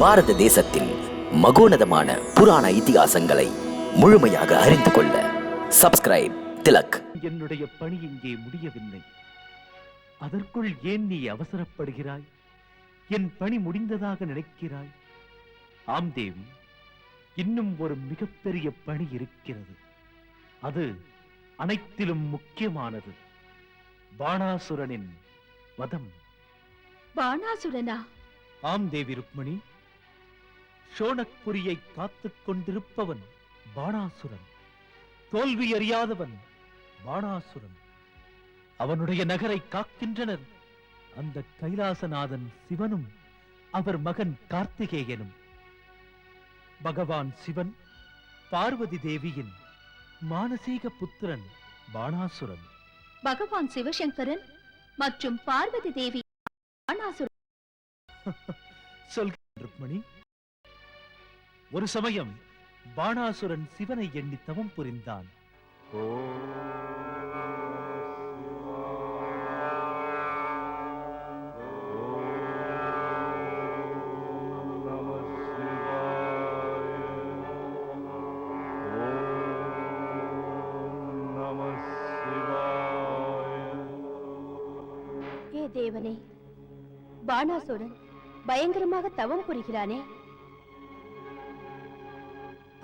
பாரத தேசத்தின் மகோனதமான புராண இதிகாசங்களை முழுமையாக அறிந்து கொள்ள சப்ஸ்கிரைப் திலக். என்னுடைய பணி இங்கே முடியவில்லை. அதற்குள் ஏன் நீ அவசரப்படுகிறாய்? என் பணி முடிந்ததாக நினைக்கிறாய்? ஆம் தேவி, இன்னும் ஒரு மிகப்பெரிய பணி இருக்கிறது. அது அனைத்திலும் முக்கியமானது. பாணாசுரனின் வதம். பாணாசுரனா? ஆம் தேவி ருக்மணி, சோனக்புரியை காத்துக் கொண்டிருப்பவன் பாணாசுரன். தோல்வி அறியாதவன் பாணாசுரன். அவனுடைய நகரை காக்கின்றனர் அந்த கைலாசநாதன் சிவனும் அவர் மகன் கார்த்திகேயனும். பகவான் சிவன் பார்வதி தேவியின் மானசீக புத்திரன் பாணாசுரன். பகவான் சிவசங்கரன் மற்றும் பார்வதி தேவி பாணாசுரன். சொல்கிறேன் ருக்மணி. ஒரு சமயம் பாணாசுரன் சிவனை எண்ணி தவம் புரிந்தான். ஏ தேவனே, பாணாசுரன் பயங்கரமாக தவம் புரிகிறானே.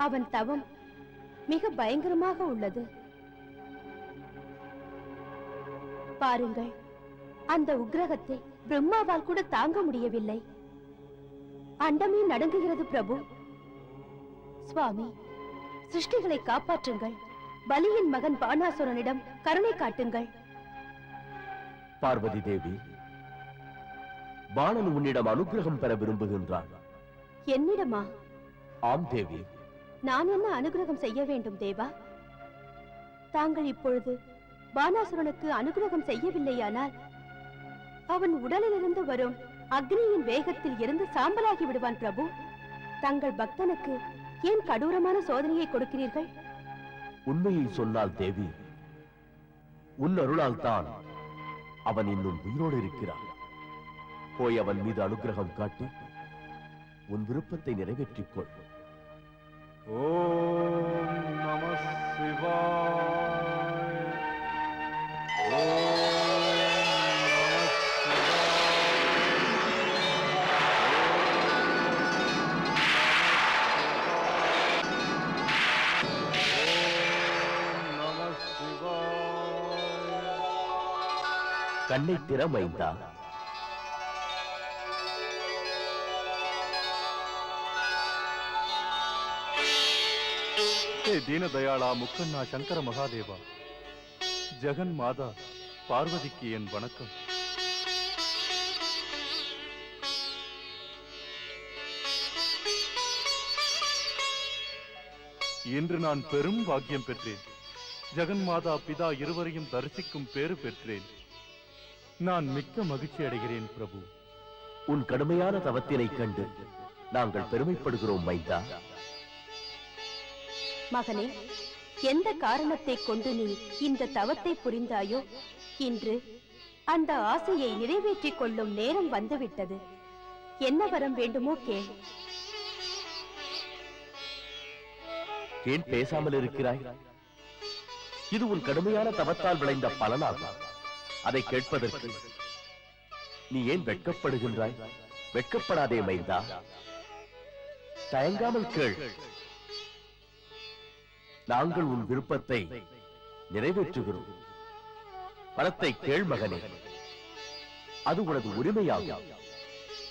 அவன் தவம் மிக பயங்கரமாக உள்ளது. பாருங்கள், அந்த உக்கிரகத்தை பிரம்மாவால் கூட தாங்க முடியவில்லை. அண்டமே நடுங்குகிறது பிரபு. சுவாமி, சிருஷ்டிகளை காப்பாற்றுங்கள். பலியின் மகன் பாணாசுரனிடம் கருணை காட்டுங்கள். பார்வதி தேவி, பாணன் உன்னிடம் அனுகிரகம் பெற விரும்புகின்றான். என்னிடமா? ஆம் தேவி. நான் என்ன அனுகிரகம் செய்ய வேண்டும் தேவா? தாங்கள் இப்பொழுது பாணாசுரனுக்கு அனுகிரகம் செய்யவில்லையானால் அவன் உடலிலிருந்து வரும் அக்னியின் வேகத்தில் இருந்து சாம்பலாகி விடுவான் பிரபு. தங்கள் பக்தனுக்கு ஏன் கடூரமான சோதனையை கொடுக்கிறீர்கள்? உண்மையை சொன்னால் தேவி, உன் அருளால் தான் அவன் இன்னும் உயிரோடு இருக்கிறான். போய் அவன் மீது அனுகிரகம் காட்டி உன் விருப்பத்தை நிறைவேற்றிக் கொள். ஓம் நம சிவாய. கண்ணை திறமைந்தா. தீனதயாளா, முக்கண்ணா, சங்கர மகாதேவா, ஜெகன் மாதா பார்வதிக்கு என் வணக்கம். இன்று நான் பெரும் பாக்கியம் பெற்றேன். ஜெகன் மாதா பிதா இருவரையும் தரிசிக்கும் பேறு பெற்றேன். நான் மிக்க மகிழ்ச்சி அடைகிறேன் பிரபு. உன் கடுமையான தவத்தினை கண்டு நாங்கள் பெருமைப்படுகிறோம் மைந்தா. மகனே, எந்த காரணத்தை கொண்டு நீ இந்த தவத்தை புரிந்தாயோ, இன்று அந்த ஆசையை நிறைவேற்றிக் கொள்ளும் நேரம் வந்துவிட்டது. என்ன வரம் வேண்டுமோ கேள். ஏன் பேசாமல் இருக்கிறாய்? இது உன் கடுமையான தவத்தால் விளைந்த பலனாகும். அதை கேட்பதற்கு நீ ஏன் வெட்கப்படுகின்றாய்? வெட்கப்படாதே மைந்தா, தயங்காமல் கேள். நாங்கள் உன் விருப்பத்தை நிறைவேற்றுகிறோம். பலத்தை கேள் மகனே, அது உனது உரிமையாகும்.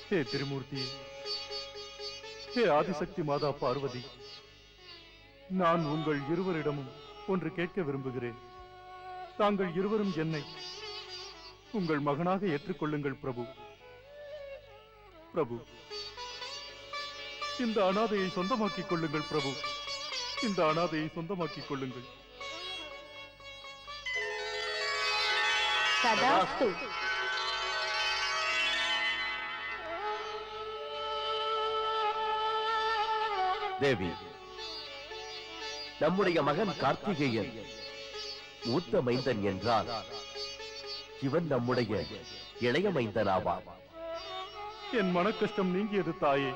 ஹே திருமூர்த்தி, ஹே ஆதிசக்தி மாதா பார்வதி, நான் உங்கள் இருவரிடமும் ஒன்று கேட்க விரும்புகிறேன். தாங்கள் இருவரும் என்னை உங்கள் மகனாக ஏற்றுக்கொள்ளுங்கள் பிரபு. பிரபு, இந்த அனாதையை சொந்தமாக்கிக் கொள்ளுங்கள் பிரபு. இந்த அனாதையை சொந்தமாக்கிக் கொள்ளுங்கள். ததாஸ்து. தேவி, நம்முடைய மகன் கார்த்திகேயன் மூத்த மைந்தன் என்றால் இவன் நம்முடைய இளைய மைந்தனாவான். என் மன கஷ்டம் நீங்கியது தாயே.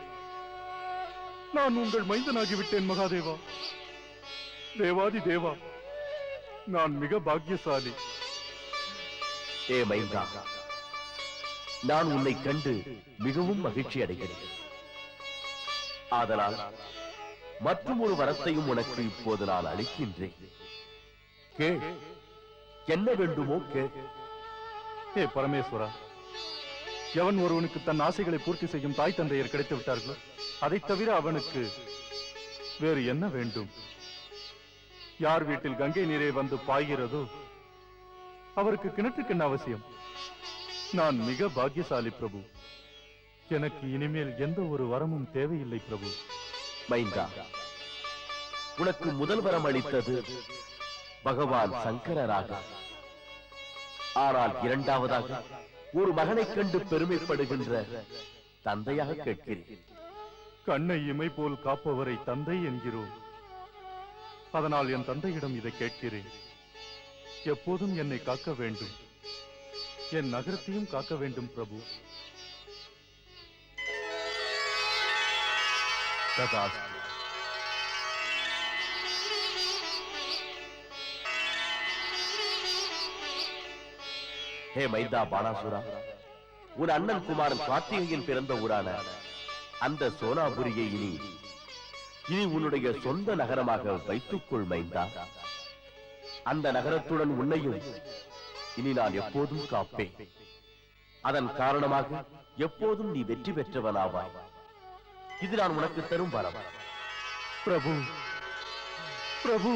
நான் உங்கள் மைந்தனாகிவிட்டேன் மகாதேவா. தேவாதி தேவா, நான் மிக பாக்கியசாலி. ஏ மைந்தா, நான் உன்னை கண்டு மிகவும் மகிழ்ச்சி அடைகிறேன். ஆதலால் மற்றும் ஒரு வரத்தையும் உனக்கு இப்போது நான் அளிக்கின்றேன். கேள், என்ன வேண்டுமோ கேள். ஏ பரமேஸ்வரா, எவன் ஒருவனுக்கு தன் ஆசைகளை பூர்த்தி செய்யும் தாய் தந்தையர் கிடைத்து விட்டார்களோ, அதைத் தவிர அவனுக்கு வேறு என்ன வேண்டும்? யார் வீட்டில் கங்கை நீரே வந்து பாய்கிறதோ அவருக்கு கிணற்றுக்கு என்ன அவசியம்? நான் மிக பாக்கியசாலி பிரபு. எனக்கு இனிமேல் எந்த ஒரு வரமும் தேவையில்லை பிரபு. மைந்தா, உனக்கு முதல் வரம் அளித்தது பகவான் சங்கரராக. ஆனால் இரண்டாவதாக ஒரு மகனைக் கண்டு பெருமைப்படுகின்ற தந்தையாக கேட்கிறேன். கண்ணை இமை போல் காப்பவரை தந்தை என்கிறோம். அதனால் என் தந்தையிடம் இதை கேட்கிறேன். எப்போதும் என்னை காக்க வேண்டும், என் நகரத்தையும் காக்க வேண்டும் பிரபு. ததாஸ்து. ஹே மைந்தா பானாசுரா, உன் அண்ணன் குமாரன் கார்த்திகையின் பிறந்த ஊரான அந்த சோனாபுரியை இனி உன்னுடைய சொந்த நகரமாக வைத்துக்கொள் மைந்தா. அந்த நகரத்துடன் உன்னையும் இனி நான் எப்போதும் காப்பேன். அதன் காரணமாக எப்போதும் நீ வெற்றி பெற்றவனாவாய். இது நான் உனக்கு தரும் வரம். பிரபு பிரபு,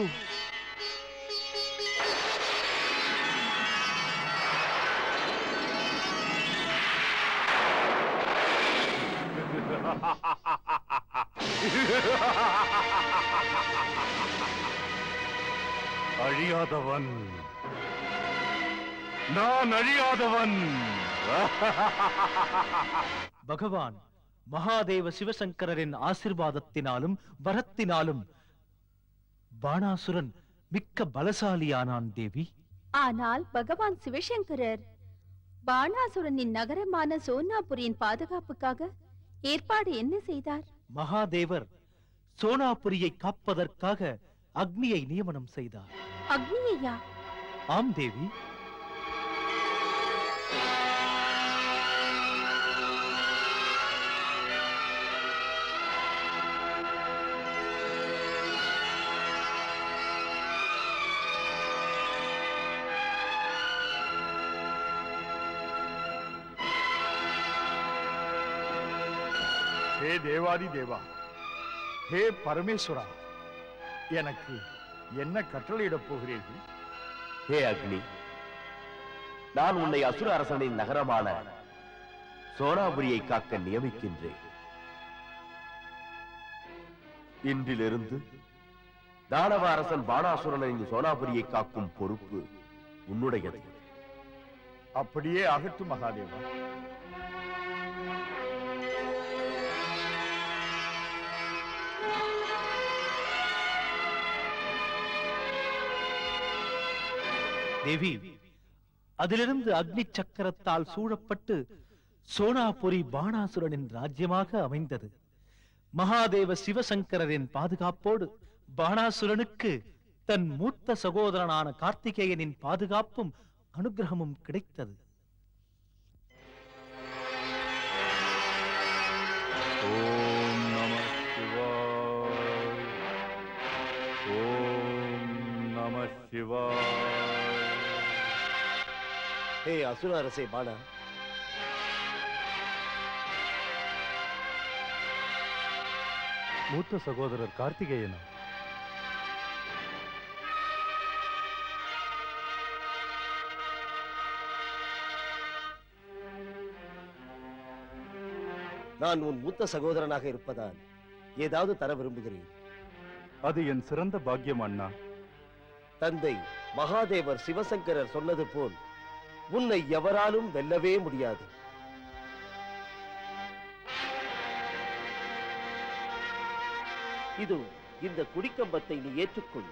அழியாதவன், நான் அழியாதவன். பகவான் மகாதேவ சிவசங்கரரின் ஆசிர்வாதத்தினாலும் வரத்தினாலும் பாணாசுரன் மிக்க பலசாலியானான் தேவி. ஆனால் பகவான் சிவசங்கரர் பாணாசுரனின் நகரமான சோனாபுரியின் பாதுகாப்புக்காக ஏற்பாடு என்ன செய்தார்? மகாதேவர் சோனாபுரியை காப்பதற்காக அக்னியை நியமனம் செய்தார். அக்னியையா? ஆம் தேவி. ஹே தேவாதி தேவா, ஹே பரமேஸ்வரா, எனக்கு என்ன கட்டளையிடப் போகிறீர்கள்? ஹே அக்னி, நான் உன்னை அசுர அரசனின் நகரமான சோனாபுரியை காக்க நியமிக்கின்றேன். இன்றிலிருந்து தானவ அரசன் பாணாசுரனின் சோனாபுரியை காக்கும் பொறுப்பு உன்னுடையது. அப்படியே ஆகட்டும் மகாதேவா. தேவி, அதிலிருந்து அக்னி சக்கரத்தால் சூழப்பட்டு சோனாபுரி பாணாசுரனின் ராஜ்யமாக அமைந்தது. மகாதேவ சிவசங்கரரின் பாதுகாப்போடு பாணாசுரனுக்கு தன் மூத்த சகோதரனான கார்த்திகேயனின் பாதுகாப்பும் அனுகிரகமும் கிடைத்தது. ஓம் நம சிவாய, ஓம் நம சிவாய. ஹே அசுர அரசே பாணா, மூத்த சகோதரர் கார்த்திகேயனா? நான் உன் மூத்த சகோதரனாக இருப்பதால் ஏதாவது தர விரும்புகிறேன். அது என் சிறந்த பாக்கியம் அண்ணா. தந்தை மகாதேவர் சிவசங்கரர் சொன்னது போல் உன்னை எவராலும் வெல்லவே முடியாது. இது இந்த குடிக்கம்பத்தை நீ ஏற்றுக்கொள்.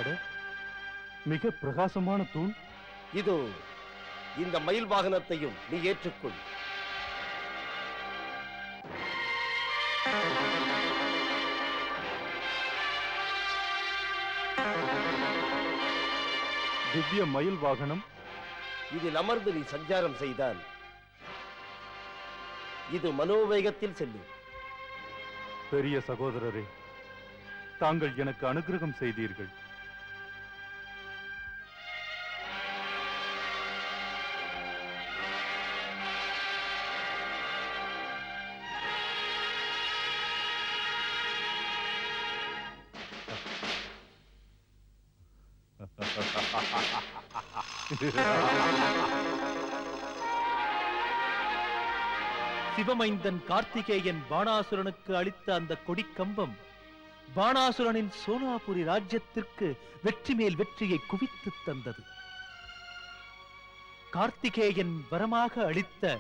அட, மிக பிரகாசமான தூண். இதோ இந்த மயில் வாகனத்தையும் நீ ஏற்றுக்கொள். திவ்ய மயில் வாகனம். இதில் அமர்ந்து நீ சஞ்சாரம் செய்தால் இது மனோவேகத்தில் செல்லும். பெரிய சகோதரரே, தாங்கள் எனக்கு அனுக்கிரகம் செய்தீர்கள். சிவமைந்தன் கார்த்திகேயன் பாணாசுரனுக்கு அளித்த அந்த கொடிக்கம்பம் பாணாசுரனின் சோனாபுரி ராஜ்யத்திற்கு வெற்றி மேல் வெற்றியை குவித்து தந்தது. கார்த்திகேயன் வரமாக அளித்த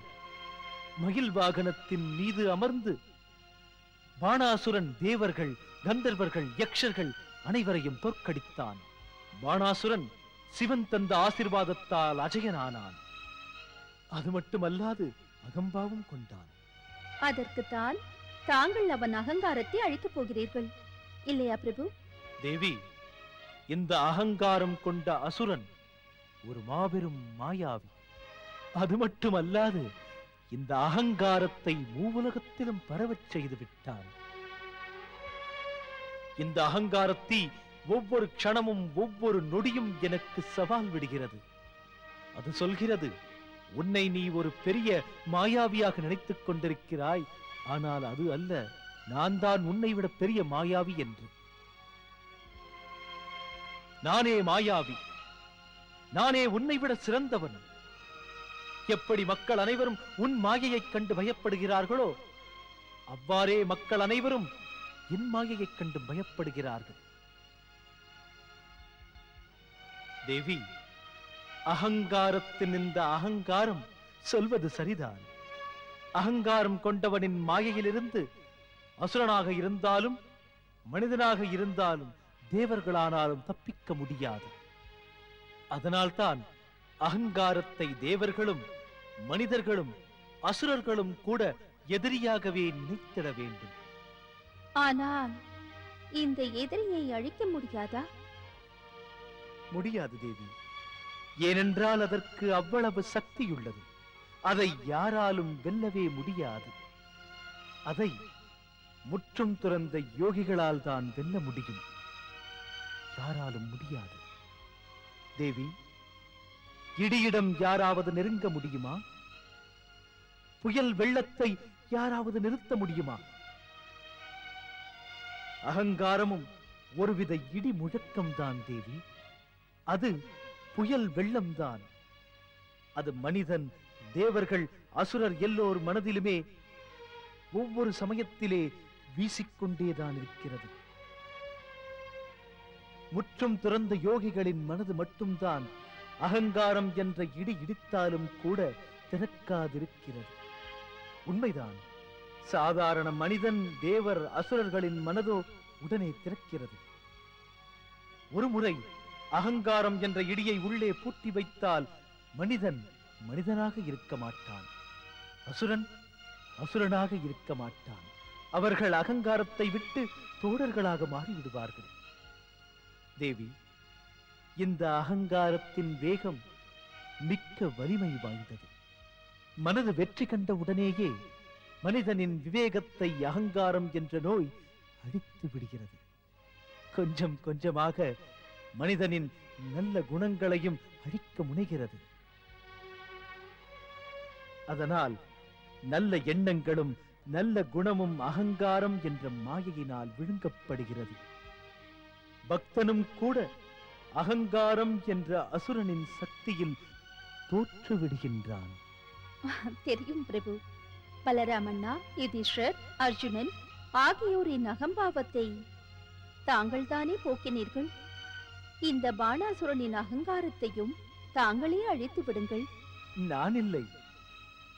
மயில் வாகனத்தின் மீது அமர்ந்து பாணாசுரன் தேவர்கள், கந்தர்வர்கள், யக்ஷர்கள் அனைவரையும் தோற்கடித்தான். பாணாசுரன் சிவன் தந்த ஆசீர்வாதத்தால் அஜயனானான். அது மட்டுமல்லாது அகம்பாவும் கொண்டான். அதற்குத்தான் தாங்கள் அவன் அகங்காரத்தை அழிக்கப் போகிறீர்கள் இல்லையா பிரபு? தேவி, இந்த அகங்காரம் கொண்ட அசுரன் ஒரு மாபெரும் மாயாவி. அது மட்டுமல்லாது இந்த அகங்காரத்தை மூவுலகத்திலும் பரவச் செய்து விட்டான். இந்த அகங்காரத்தை ஒவ்வொரு க்ஷணமும் ஒவ்வொரு நொடியும் எனக்கு சவால் விடுகிறது. அது சொல்கிறது, உன்னை நீ ஒரு பெரிய மாயாவியாக நினைத்துக் கொண்டிருக்கிறாய், ஆனால் அது அல்ல, நான் தான் உன்னை விட பெரிய மாயாவி என்று. நானே மாயாவி, நானே உன்னை விட சிறந்தவன். எப்படி மக்கள் அனைவரும் உன் மாயையைக் கண்டு பயப்படுகிறார்களோ அவ்வாறே மக்கள் அனைவரும் என் மாயையைக் கண்டு பயப்படுகிறார்கள். தேவி, அகங்காரத்தின் இந்த அகங்காரம் சொல்வது சரிதான். அகங்காரம் கொண்டவனின் மாயையிலிருந்து அசுரனாக இருந்தாலும் மனிதனாக இருந்தாலும் தேவர்களானாலும் தப்பிக்க முடியாது. அதனால்தான் அகங்காரத்தை தேவர்களும் மனிதர்களும் அசுரர்களும் கூட எதிரியாகவே நினைத்திட வேண்டும். ஆனால் இந்த எதிரியை அழிக்க முடியாதா? முடியாது தேவி. ஏனென்றால் அதற்கு அவ்வளவு சக்தியுள்ளது. அதை யாராலும் வெல்லவே முடியாது. அதை முற்றும் துறந்த யோகிகளால் தான் வெல்ல முடியும். யாராலும் முடியாது. தேவி, இடியிடம் யாராவது நெருங்க முடியுமா? புயல் வெள்ளத்தை யாராவது நிறுத்த முடியுமா? அகங்காரமும் ஒருவித இடி முழக்கம்தான் தேவி. அது புயல் வெள்ளம்தான். அது மனிதன், தேவர்கள், அசுரர் எல்லோர் மனதிலுமே ஒவ்வொரு சமயத்திலே வீசிக்கொண்டேதான் இருக்கிறது. முற்றும் துறந்த யோகிகளின் மனது மட்டும்தான் அகங்காரம் என்ற இடி இடித்தாலும் கூட திறக்காதிருக்கிறது. உண்மைதான். சாதாரண மனிதன், தேவர், அசுரர்களின் மனதோ உடனே திறக்கிறது. ஒருமுறை அகங்காரம் என்ற இடியை உள்ளே பூட்டி வைத்தால் மனிதன் மனிதனாக இருக்க மாட்டான், அசுரன் அசுரனாக இருக்க மாட்டான். அவர்கள் அகங்காரத்தை விட்டு தோழர்களாக மாறிவிடுவார்கள். தேவி, இந்த அகங்காரத்தின் வேகம் மிக்க வலிமை வாய்ந்தது. மனது வெற்றி கண்ட உடனேயே மனிதனின் விவேகத்தை அகங்காரம் என்ற நோய் அழித்து விடுகிறது. கொஞ்சம் கொஞ்சமாக மனிதனின் நல்ல குணங்களையும் அழிக்க முனைகிறது. அதனால் நல்ல எண்ணங்களும் நல்ல குணமும் அகங்காரம் என்ற மாயையினால் விழுங்கப்படுகிறது. பக்தனும் கூட அகங்காரம் என்ற அசுரனின் சக்தியில் தோற்று விடுகின்றான். தெரியும் பிரபு. பலராமண்ணா, யுதிஷ்டர், அர்ஜுனன் ஆகியோரின் அகம்பாவத்தை தாங்கள் தானே போக்கினீர்கள். இந்த பாணாசுரனின் அகங்காரத்தையும் தாங்களே அழித்து விடுங்கள். நான் இல்லை,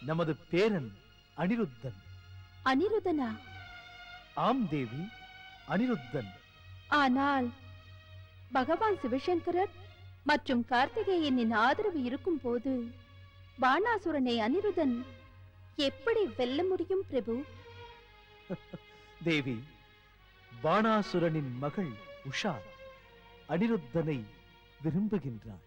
நமது பேரன் அனிருத்தன். அனிருத்தனா? ஆம் தேவி, அனிருத்தன். ஆனால் பகவான் சிவசங்கரர் மற்றும் கார்த்திகேயனின் ஆதரவு இருக்கும் போது பாணாசுரனை அனிருதன் எப்படி வெல்ல முடியும் பிரபு? தேவி, பாணாசுரனின் மகள் உஷா அனிருத்தனை விரும்புகின்றாள்.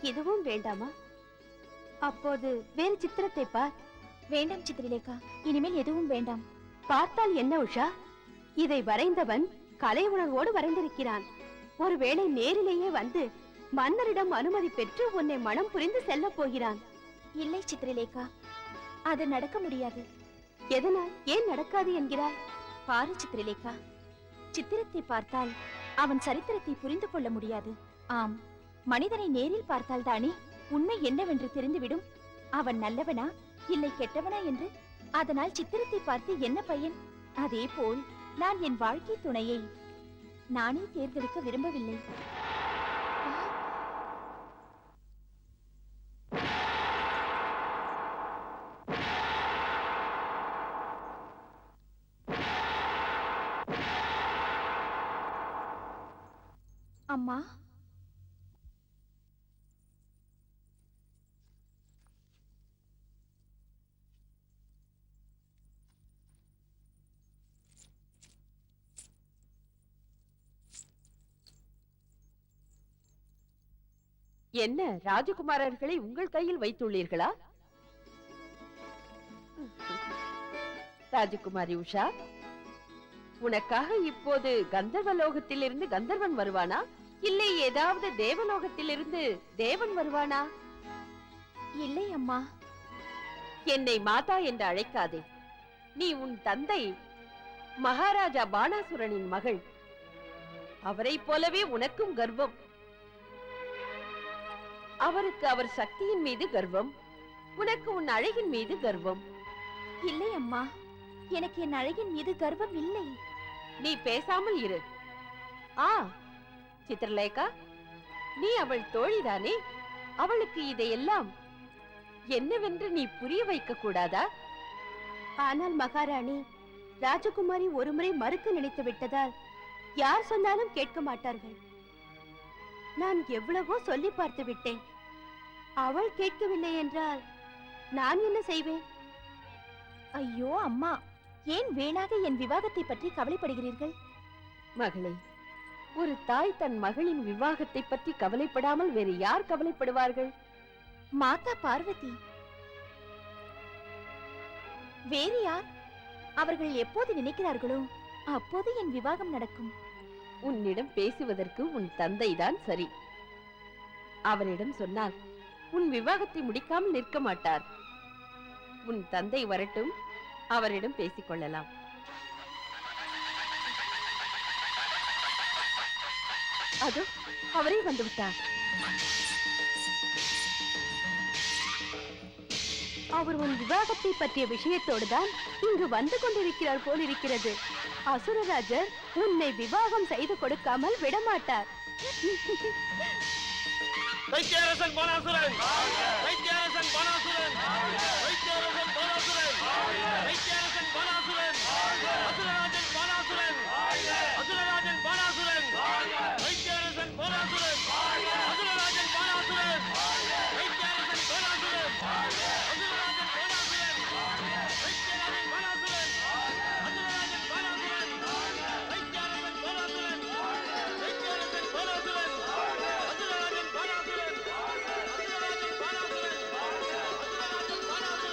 இதுவும் வேண்டாமா? அப்போது வேறு சித்திரத்தை பார். வேண்டாம் சித்திரலேகா, இனிமேல் எதுவும் வேண்டாம். பார்த்தால் என்ன உஷா, இதை வரைந்தவன் கலை உணர்வோடு வரைந்திருக்கிறான். ஒருவேளை நேரிலேயே வந்து மன்னரிடம் அனுமதி பெற்று உன்னை மனம் புரிந்து செல்ல போகிறான். இல்லை சித்திரலேகா, அது நடக்க முடியாது. எதனால்? ஏன் நடக்காது என்கிறாய்? பாரு சித்திரலேகா, சித்திரத்தை பார்த்தால் அவன் சரித்திரத்தை புரிந்து கொள்ள முடியாது. ஆம், மனிதனை நேரில் பார்த்தால் தானே உண்மை என்னவென்று தெரிந்துவிடும். அவன் நல்லவனா இல்லை கெட்டவனா என்று. அதனால் சித்திரத்தை பார்த்து என்ன பயன்? அதே போல் நான் என் வாழ்க்கை துணையை நானே தேர்ந்தெடுக்க விரும்பவில்லை. அம்மா, என்ன ராஜகுமாரர்களை உங்கள் கையில் வைத்துள்ளீர்களா? ராஜகுமாரி உஷா, உனக்காக இப்போது கந்தர்வலோகத்திலிருந்து கந்தர்வன் வருவானா, இல்லை ஏதாவது தேவலோகத்திலிருந்து தேவன் வருவானா? இல்லை அம்மா. என்னை மாதா என்று அழைக்காதே. நீ உன் தந்தை மகாராஜா பாணாசுரனின் மகள். அவரைப் போலவே உனக்கும் கர்வம். அவருக்கு அவர் சக்தியின் மீது கர்வம், உனக்கு உன் அழகின் மீது கர்வம். இல்லை அம்மா, எனக்கு என் அழகின் மீது கர்வம் இல்லை. நீ பேசாமல் இரு. ஆ சித்திரலேகா, நீ அவள் தோழிதானே? அவளுக்கு இதையெல்லாம் என்னவென்று நீ புரிய வைக்க கூடாதா? ஆனால் மகாராணி, ராஜகுமாரி ஒருமுறை மறுக்க நினைத்து விட்டதால் யார் சொன்னாலும் கேட்க மாட்டார்கள். நான் எவ்வளவோ சொல்லி பார்த்து விட்டேன். அவள் கேட்கவில்லை என்றால் நான் என்ன செய்வேன்? ஐயோ அம்மா, ஏன் வீணாக என் விவாகத்தை பற்றி கவலைப்படுகிறீர்கள்? மகளே, ஒரு தாய் தன் மகளின் விவாகத்தை பற்றி கவலைப்படாமல் வேறு யார் கவலைப்படுவார்கள்? மாதா பார்வதி. வேறு யார்? அவர்கள் எப்போது நினைக்கிறார்களோ அப்போது என் விவாகம் நடக்கும். உன்னிடம் பேசுவதற்கு உன் தந்தைதான் சரி. அவரிடம் சொன்னால் உன் விவாகத்தை முடிக்காமல் நிற்க மாட்டார். உன் தந்தை வரட்டும், அவரிடம் பேசிக் கொள்ளலாம். அதோ அவரே வந்துவிட்டார். அவர் உன் விவாகத்தை பற்றிய விஷயத்தோடு தான் இங்கு வந்து கொண்டிருக்கிறார் போலிருக்கிறது. அசுரராஜர் உன்னை விவாகம் செய்து கொடுக்காமல் விடமாட்டார். தைத்தியரசன் பாணாசுரன்! தைத்தியரசன் பாணாசுரன்! தைத்தியரசன் பாணாசுரன்! தைத்தியரசன் பாணாசுரன்! அசுரராஜன் பாணாசுரன்! அசுரராஜன் பாணாசுரன்! தைத்தியரசன் பாணாசுரன்! அசுரராஜன் பாணாசுரன்! தைத்தியரசன் பாணாசுரன்! அசுரராஜன் பாணாசுரன்! தைத்தியரசன் பாணாசுரன்! அசுரராஜன் பாணாசுரன்! தைத்தியரசன் பாணாசுரன்! தைத்தியரசன் பாணாசுரன்! அசுரராஜன் பாணாசுரன்! அசுரராஜன் பாணாசுரன்! அசுரராஜன் பாணாசுரன்!